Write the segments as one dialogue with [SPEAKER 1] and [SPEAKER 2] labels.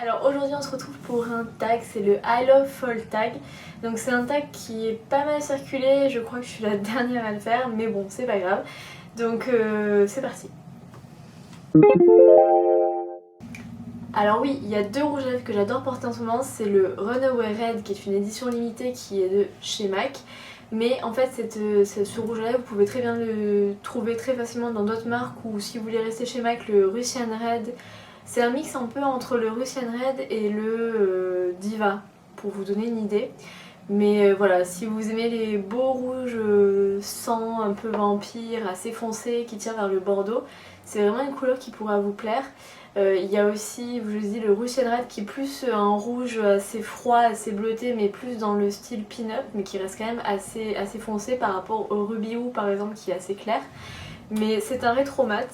[SPEAKER 1] Alors aujourd'hui on se retrouve pour un tag, c'est le I Love Fall tag. Donc c'est un tag qui est pas mal circulé, je crois que je suis la dernière à le faire, mais bon c'est pas grave. Donc c'est parti. Alors oui, il y a deux rouges à lèvres que j'adore porter en ce moment, c'est le Runaway Red qui est une édition limitée qui est de chez MAC. Mais en fait ce rouge à lèvres vous pouvez très bien le trouver très facilement dans d'autres marques, ou si vous voulez rester chez MAC, le Russian Red. C'est un mix un peu entre le Russian Red et le Diva, pour vous donner une idée. Mais voilà, si vous aimez les beaux rouges sang, un peu vampire, assez foncés, qui tirent vers le bordeaux, c'est vraiment une couleur qui pourra vous plaire. Il y a aussi, je vous dis, le Russian Red qui est plus un rouge assez froid, assez bleuté, mais plus dans le style pin-up, mais qui reste quand même assez foncé par rapport au Ruby Woo par exemple, qui est assez clair. Mais c'est un rétro mat,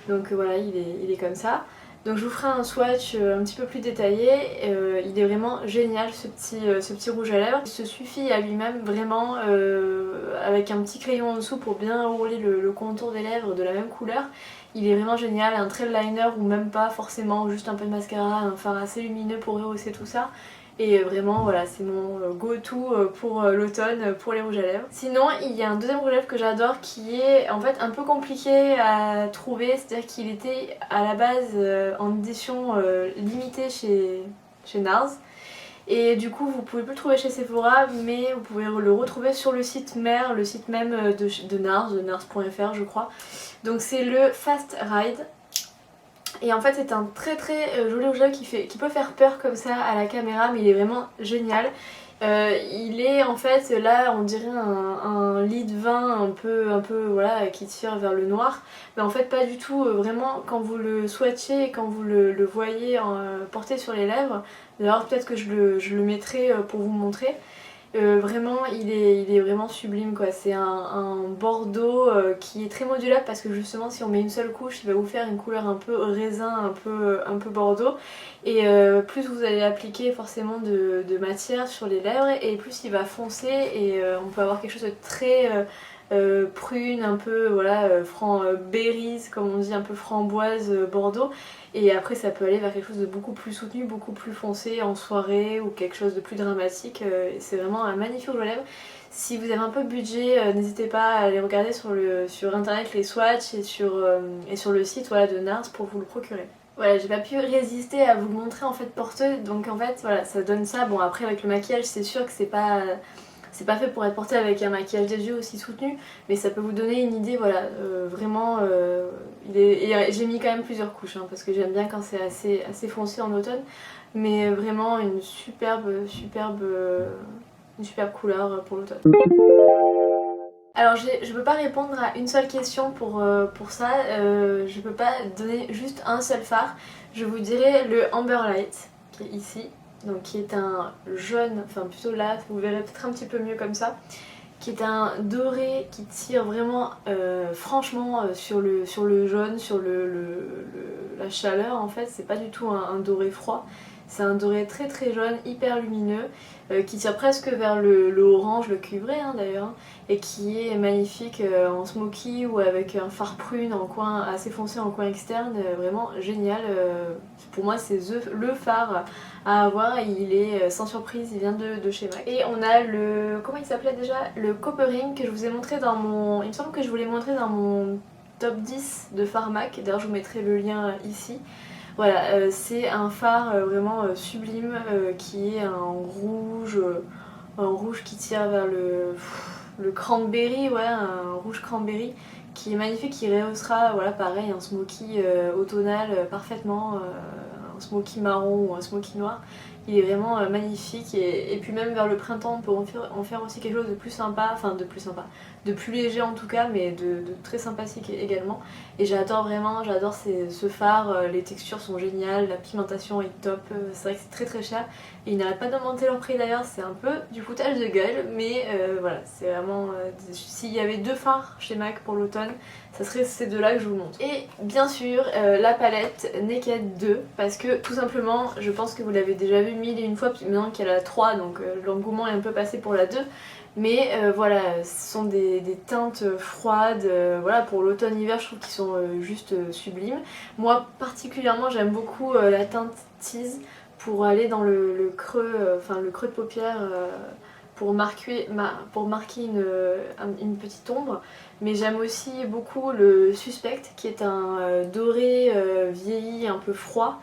[SPEAKER 1] donc voilà, il est comme ça. Donc je vous ferai un swatch un petit peu plus détaillé. Il est vraiment génial ce petit rouge à lèvres. Il se suffit à lui-même vraiment avec un petit crayon en dessous pour bien rouler le contour des lèvres de la même couleur. Il est vraiment génial, un trail liner ou même pas forcément, juste un peu de mascara, un fard assez lumineux pour rehausser tout ça. Et vraiment voilà, c'est mon go-to pour l'automne pour les rouges à lèvres. Sinon il y a un deuxième rouge à lèvres que j'adore qui est en fait un peu compliqué à trouver, c'est-à-dire qu'il était à la base en édition limitée chez NARS. Et du coup vous pouvez plus le trouver chez Sephora, mais vous pouvez le retrouver sur le site mère, le site même de NARS, de nars.fr je crois. Donc c'est le Fast Ride. Et en fait c'est un très joli rouge à lèvres qui peut faire peur comme ça à la caméra, mais il est vraiment génial. Il est en fait là on dirait un lit de vin un peu voilà, qui tire vers le noir, mais en fait pas du tout. Vraiment quand vous le swatchez et quand vous le voyez porté sur les lèvres, d'ailleurs peut-être que je le mettrai pour vous montrer. Vraiment il est vraiment sublime quoi, c'est un bordeaux qui est très modulable parce que justement si on met une seule couche il va vous faire une couleur un peu raisin, un peu bordeaux, et plus vous allez appliquer forcément de matière sur les lèvres et plus il va foncer, et on peut avoir quelque chose de très prune, un peu voilà, berries comme on dit, un peu framboise bordeaux. Et après ça peut aller vers quelque chose de beaucoup plus soutenu, beaucoup plus foncé en soirée ou quelque chose de plus dramatique. C'est vraiment un magnifique rouge à lèvres. Si vous avez un peu de budget, n'hésitez pas à aller regarder sur internet les swatchs et sur le site voilà, de NARS pour vous le procurer. Voilà, j'ai pas pu résister à vous le montrer en fait porteuse, donc en fait voilà, ça donne ça. Bon après avec le maquillage c'est sûr que c'est pas fait pour être porté avec un maquillage des yeux aussi soutenu, mais ça peut vous donner une idée, voilà, vraiment, j'ai mis quand même plusieurs couches, hein, parce que j'aime bien quand c'est assez foncé en automne, mais vraiment une superbe couleur pour l'automne. Alors je peux pas répondre à une seule question pour ça, je peux pas donner juste un seul fard. Je vous dirais le Amber Light, qui est ici, donc qui est un jaune, enfin plutôt là, vous verrez peut-être un petit peu mieux comme ça, qui est un doré qui tire vraiment franchement sur le jaune, sur la chaleur en fait. C'est pas du tout un doré froid, c'est un doré très jaune, hyper lumineux, qui tire presque vers le orange, le cuivré hein, d'ailleurs, hein, et qui est magnifique en smoky ou avec un fard prune en coin assez foncé en coin externe, vraiment génial. Pour moi c'est le fard à avoir, il est sans surprise, il vient de chez MAC. Et on a le, comment il s'appelait déjà, le Coppering, que je vous ai montré dans mon, il me semble que je vous l'ai montré dans mon top 10 de fard MAC, d'ailleurs je vous mettrai le lien ici. Voilà, c'est un fard vraiment sublime qui est un rouge qui tire vers le cranberry, ouais, un rouge cranberry qui est magnifique, qui rehaussera, voilà, pareil, un smoky automnal parfaitement, un smoky marron ou un smoky noir. Il est vraiment magnifique, et puis même vers le printemps on peut en faire aussi quelque chose de plus sympa, enfin de plus sympa, de plus léger en tout cas, mais de très sympathique également. Et j'adore vraiment, j'adore ce fard, les textures sont géniales, la pigmentation est top, c'est vrai que c'est très cher et ils n'arrêtent pas d'augmenter leur prix d'ailleurs, c'est un peu du foutage de gueule, mais voilà, c'est vraiment, s'il y avait deux fards chez MAC pour l'automne, ça serait ces deux-là que je vous montre. Et bien sûr, la palette Naked 2, parce que tout simplement, je pense que vous l'avez déjà vu mille et une fois, maintenant qu'il y a la 3, donc l'engouement est un peu passé pour la 2. Mais voilà, ce sont des teintes froides, voilà, pour l'automne-hiver je trouve qu'ils sont juste sublimes. Moi particulièrement j'aime beaucoup la teinte Tease pour aller dans le creux, enfin le creux de paupière pour marquer une petite ombre. Mais j'aime aussi beaucoup le Suspect qui est un doré vieilli un peu froid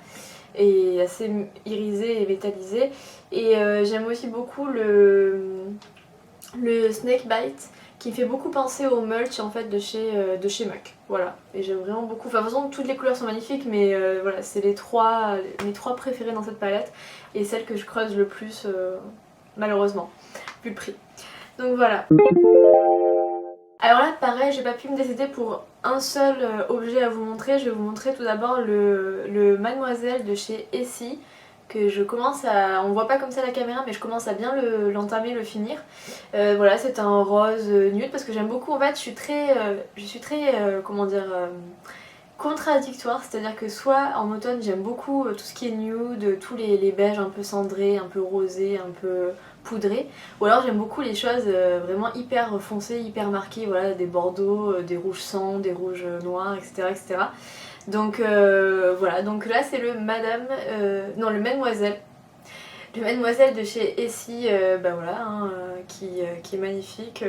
[SPEAKER 1] et assez irisé et métallisé. Et j'aime aussi beaucoup le Snake Bite qui me fait beaucoup penser au mulch en fait de chez MAC. Voilà, et j'aime vraiment beaucoup. Enfin, de toute façon, toutes les couleurs sont magnifiques, mais voilà, c'est mes trois préférées dans cette palette et celle que je creuse le plus, malheureusement, vu le prix. Donc voilà. Alors là, pareil, j'ai pas pu me décider pour un seul objet à vous montrer. Je vais vous montrer tout d'abord le Mademoiselle de chez Essie que je commence à... On voit pas comme ça la caméra, mais je commence à bien l'entamer, le finir. Voilà, c'est un rose nude parce que j'aime beaucoup. En fait, je suis très comment dire, contradictoire, c'est-à-dire que soit en automne j'aime beaucoup tout ce qui est nude, tous les beiges un peu cendrés, un peu rosés, un peu poudrés, ou alors j'aime beaucoup les choses vraiment hyper foncées, hyper marquées, voilà, des bordeaux, des rouges sang, des rouges noirs, etc. etc. Donc voilà, donc là c'est le le Mademoiselle. Le Mademoiselle de chez Essie, bah voilà, hein, qui est magnifique,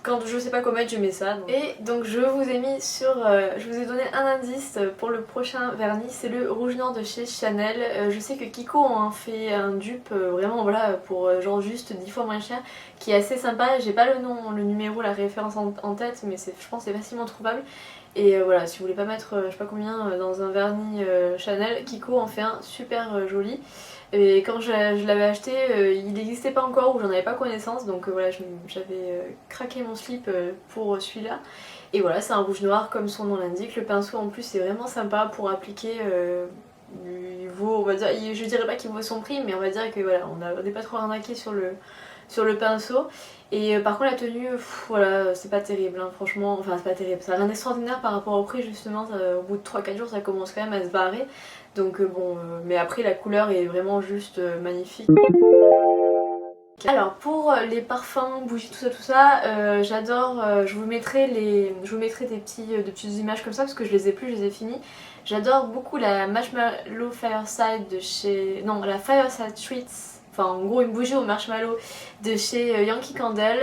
[SPEAKER 1] quand je sais pas quoi mettre, je mets ça. Donc. Et donc je vous ai mis je vous ai donné un indice pour le prochain vernis, c'est le rouge noir de chez Chanel. Je sais que Kiko en fait un dupe vraiment voilà pour genre juste 10 fois moins cher, qui est assez sympa. J'ai pas le nom, le numéro, la référence en tête, mais je pense que c'est facilement trouvable. Et voilà, si vous voulez pas mettre je sais pas combien dans un vernis Chanel, Kiko en fait un super joli. Et quand je l'avais acheté, il n'existait pas encore ou j'en avais pas connaissance, donc voilà, j'avais craqué mon slip pour celui-là. Et voilà, c'est un rouge noir comme son nom l'indique. Le pinceau en plus est vraiment sympa pour appliquer. Il vaut, on va dire, je dirais pas qu'il vaut son prix, mais on va dire que voilà, on n'est pas trop arnaqué sur le pinceau. Et par contre la tenue, voilà, c'est pas terrible, hein, franchement, enfin c'est pas terrible, ça n'a rien d'extraordinaire par rapport au prix justement, au bout de 3-4 jours ça commence quand même à se barrer. Donc bon, mais après la couleur est vraiment juste magnifique. Alors pour les parfums, bougies, tout ça, j'adore, je vous mettrai des petites images comme ça parce que je les ai plus, je les ai finis. J'adore beaucoup la Marshmallow Fireside de chez... Non, la Fireside Treats. Enfin en gros une bougie au marshmallow de chez Yankee Candle,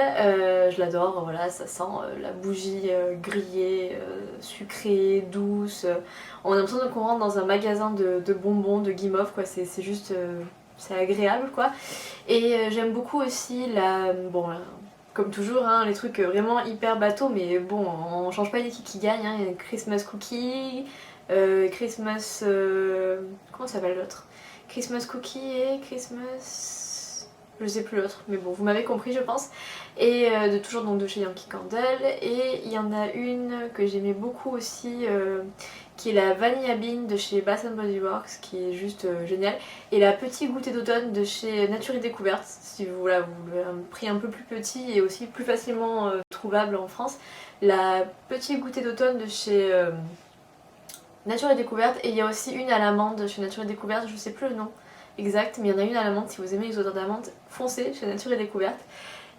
[SPEAKER 1] je l'adore, voilà, ça sent la bougie grillée, sucrée, douce. On a l'impression qu'on rentre dans un magasin de bonbons, de guimauve quoi, c'est juste... c'est agréable quoi. Et j'aime beaucoup aussi bon, comme toujours, hein, les trucs vraiment hyper bateau, mais bon, on change pas l'équipe qui gagne, hein. Il y a Christmas Cookie, Christmas... comment s'appelle l'autre? Christmas Cookie et Christmas... je sais plus l'autre, mais bon, vous m'avez compris je pense. Et toujours donc de chez Yankee Candle. Et il y en a une que j'aimais beaucoup aussi, qui est la Vanilla Bean de chez Bath Body Works, qui est juste géniale. Et la Petit Goûter d'automne de chez Nature et Découverte, si vous voulez un prix un peu plus petit et aussi plus facilement trouvable en France. La Petit Goûter d'automne de chez... Nature et Découverte, et il y a aussi une à l'amande chez Nature et Découverte, je sais plus le nom exact, mais il y en a une à l'amande. Si vous aimez les odeurs d'amande, foncez chez Nature et Découverte.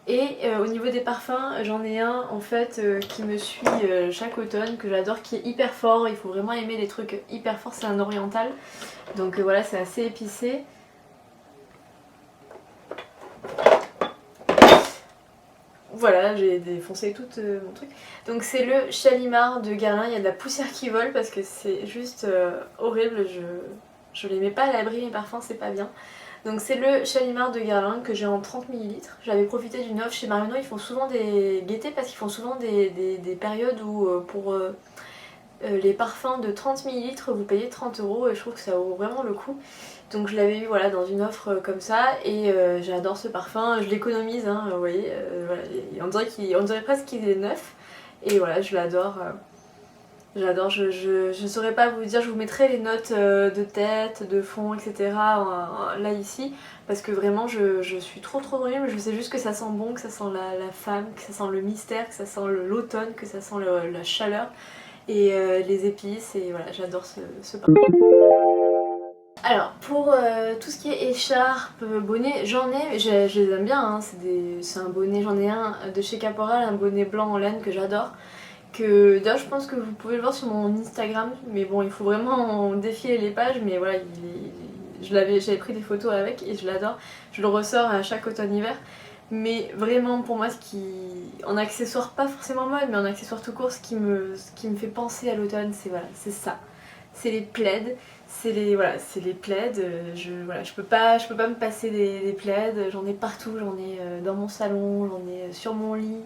[SPEAKER 1] Et au niveau des parfums, j'en ai un en fait qui me suit chaque automne, que j'adore, qui est hyper fort. Il faut vraiment aimer les trucs hyper forts, c'est un oriental, donc voilà, c'est assez épicé. Voilà, j'ai défoncé tout mon truc. Donc c'est le Chalimard de Guerlain, il y a de la poussière qui vole parce que c'est juste horrible, je les mets pas à l'abri mes parfums, c'est pas bien. Donc c'est le Chalimard de Guerlain que j'ai en 30 ml. J'avais profité d'une offre chez Marionneau, ils font souvent des gaietés parce qu'ils font souvent des périodes où pour les parfums de 30 ml vous payez 30 € et je trouve que ça vaut vraiment le coup. Donc je l'avais eu voilà, dans une offre comme ça et j'adore ce parfum, je l'économise, hein, vous voyez, voilà, on dirait presque qu'il est neuf et voilà, je l'adore. J'adore, je saurais pas vous dire, je vous mettrai les notes de tête, de fond, etc. Là ici, parce que vraiment je suis trop nulle, je sais juste que ça sent bon, que ça sent la femme, que ça sent le mystère, que ça sent l'automne, que ça sent la chaleur et les épices, et voilà, j'adore ce parfum. Alors pour tout ce qui est écharpe, bonnet, j'en ai, je les aime bien, hein, c'est un bonnet, j'en ai un de chez Caporal, un bonnet blanc en laine que j'adore, que d'ailleurs je pense que vous pouvez le voir sur mon Instagram, mais bon il faut vraiment défiler les pages, mais voilà j'avais pris des photos avec et je l'adore, je le ressors à chaque automne-hiver. Mais vraiment pour moi en accessoire, pas forcément mode, mais en accessoire tout court, ce qui me fait penser à l'automne, c'est ça. C'est les plaids, c'est les plaids, je peux pas me passer des plaids, j'en ai partout, j'en ai dans mon salon, j'en ai sur mon lit,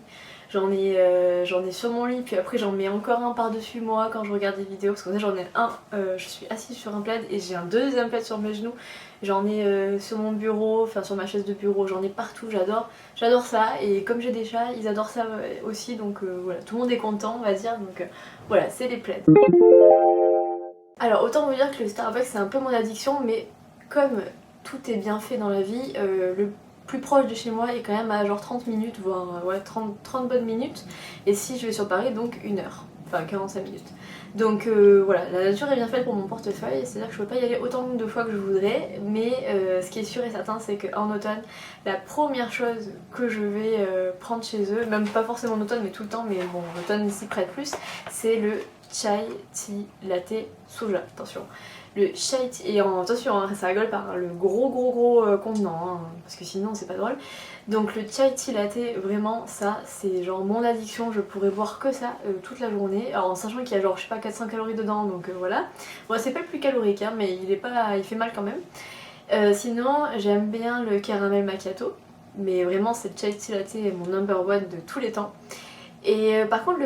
[SPEAKER 1] j'en ai sur mon lit, puis après j'en mets encore un par-dessus moi quand je regarde des vidéos, parce que j'en ai un, je suis assise sur un plaid et j'ai un deuxième plaid sur mes genoux, j'en ai sur mon bureau, enfin sur ma chaise de bureau, j'en ai partout, j'adore ça, et comme j'ai des chats, ils adorent ça aussi, donc voilà, tout le monde est content on va dire, donc voilà, c'est les plaids. Alors autant vous dire que le Starbucks c'est un peu mon addiction, mais comme tout est bien fait dans la vie, le plus proche de chez moi est quand même à genre 30 minutes, voire 30 bonnes minutes, et si je vais sur Paris, donc 1 heure, enfin 45 minutes. Donc voilà, la nature est bien faite pour mon portefeuille, c'est-à-dire que je peux pas y aller autant de fois que je voudrais, mais ce qui est sûr et certain c'est qu'en automne, la première chose que je vais prendre chez eux, même pas forcément en automne mais tout le temps, mais bon l'automne s'y prête plus, c'est le chai tea latte soja, attention. Le chai tea, et attention hein, ça rigole par le gros contenant, hein, parce que sinon c'est pas drôle. Donc le chai tea latte, vraiment ça c'est genre mon addiction, je pourrais boire que ça toute la journée, alors en sachant qu'il y a genre je sais pas 400 calories dedans, donc voilà. Bon c'est pas le plus calorique hein, mais il fait mal quand même. Sinon j'aime bien le caramel macchiato, mais vraiment c'est chai tea latte est mon number one de tous les temps. Et par contre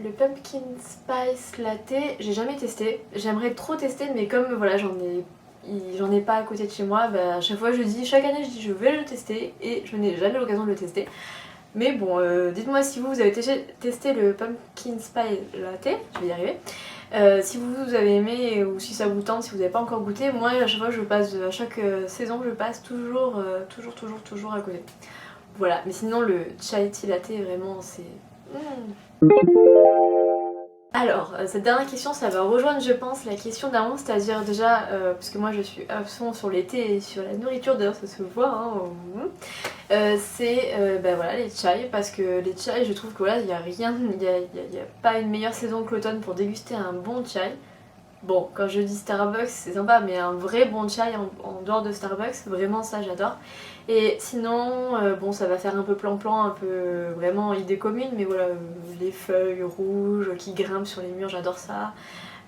[SPEAKER 1] le pumpkin spice latte, j'ai jamais testé. J'aimerais trop tester, mais comme voilà, j'en ai pas à côté de chez moi, bah, à chaque fois chaque année je dis je vais le tester et je n'ai jamais l'occasion de le tester. Mais bon, dites-moi si vous avez testé le pumpkin spice latte, je vais y arriver. Si vous avez aimé ou si ça vous tente, si vous n'avez pas encore goûté, moi à chaque fois à chaque saison je passe toujours à côté. Voilà, mais sinon le chai tea latte vraiment c'est... Alors, cette dernière question, ça va rejoindre, je pense, la question d'avant, c'est-à-dire déjà, parce que moi je suis à fond sur l'été et sur la nourriture, d'ailleurs ça se voit, hein, c'est bah, voilà, les chais, parce que les chais, je trouve que voilà, il n'y a rien, il n'y a pas une meilleure saison que l'automne pour déguster un bon chai. Bon, quand je dis Starbucks, c'est sympa, mais un vrai bon chai en dehors de Starbucks, vraiment ça j'adore. Et sinon, bon ça va faire un peu plan-plan, un peu vraiment idée commune, mais voilà, les feuilles rouges qui grimpent sur les murs, j'adore ça.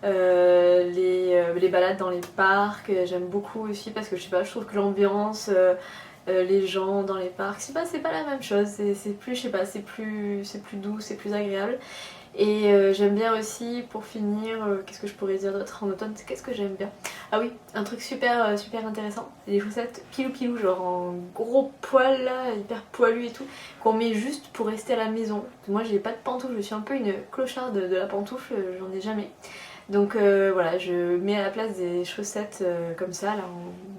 [SPEAKER 1] Les balades dans les parcs, j'aime beaucoup aussi parce que je sais pas, je trouve que l'ambiance, les gens dans les parcs, c'est pas la même chose, c'est plus, je sais pas, c'est plus doux, c'est plus agréable. Et j'aime bien aussi, pour finir, qu'est-ce que je pourrais dire d'autre en automne, qu'est-ce que j'aime bien? Ah oui, un truc super intéressant, c'est des chaussettes pilou, genre en gros poil là, hyper poilu et tout, qu'on met juste pour rester à la maison. Moi j'ai pas de pantoufles, je suis un peu une clocharde de la pantoufle, j'en ai jamais. Donc voilà, je mets à la place des chaussettes comme ça, là,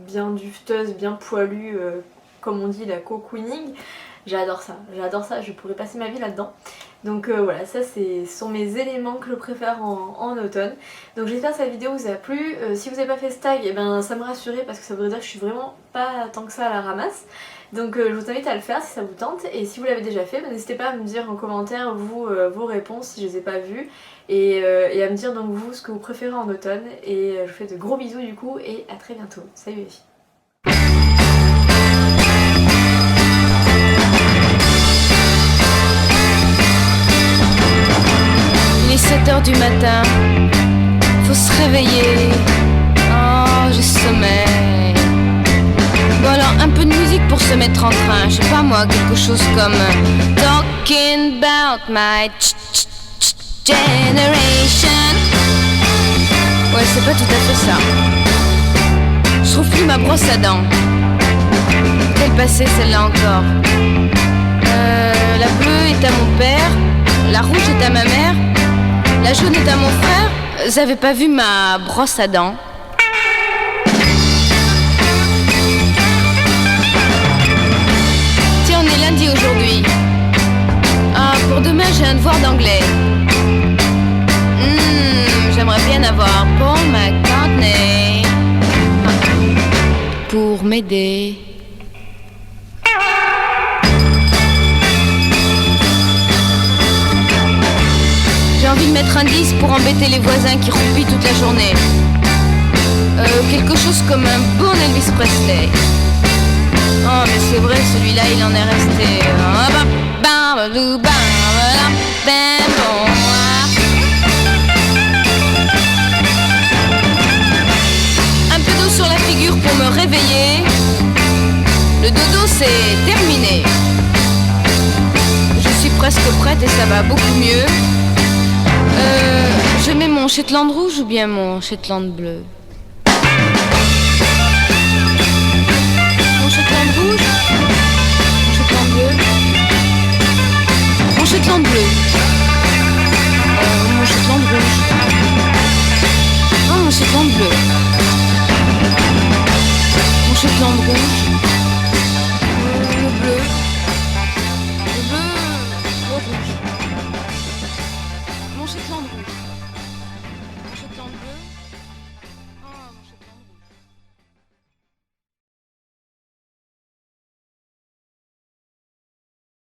[SPEAKER 1] bien dufteuses, bien poilues, comme on dit la cocooning. J'adore ça, je pourrais passer ma vie là-dedans. Donc voilà, ça ce sont mes éléments que je préfère en automne. Donc j'espère que cette vidéo vous a plu. Si vous n'avez pas fait ce tag, eh ben, ça me rassurait parce que ça voudrait dire que je suis vraiment pas tant que ça à la ramasse. Donc je vous invite à le faire si ça vous tente. Et si vous l'avez déjà fait, ben, n'hésitez pas à me dire en commentaire vos réponses si je les ai pas vues. Et à me dire donc vous ce que vous préférez en automne. Et je vous fais de gros bisous du coup et à très bientôt. Salut les filles.
[SPEAKER 2] Il est 7h du matin, faut se réveiller, oh j'ai sommeil. Bon alors un peu de musique pour se mettre en train, je sais pas moi, quelque chose comme Talking about my generation. Ouais c'est pas tout à fait ça. Je trouve plus ma brosse à dents. Quelle passée celle-là encore. La bleue est à mon père, la rouge est à ma mère. La jaune est à mon frère, j'avais pas vu ma brosse à dents. Tiens, on est lundi aujourd'hui. Ah, pour demain j'ai un devoir d'anglais. J'aimerais bien avoir Paul McCartney pour m'aider. mettre un 10 pour embêter les voisins qui roupillent toute la journée. Quelque chose comme un bon Elvis Presley. Oh mais c'est vrai, celui-là il en est resté. Un peu d'eau sur la figure pour me réveiller. Le dodo c'est terminé. Je suis presque prête et ça va beaucoup mieux. Je mets mon Shetland rouge ou bien mon Shetland bleu? Mon Shetland rouge? Mon Shetland bleu? Mon Shetland bleu? Mon Shetland rouge? Oh, mon Shetland bleu? Mon Shetland rouge?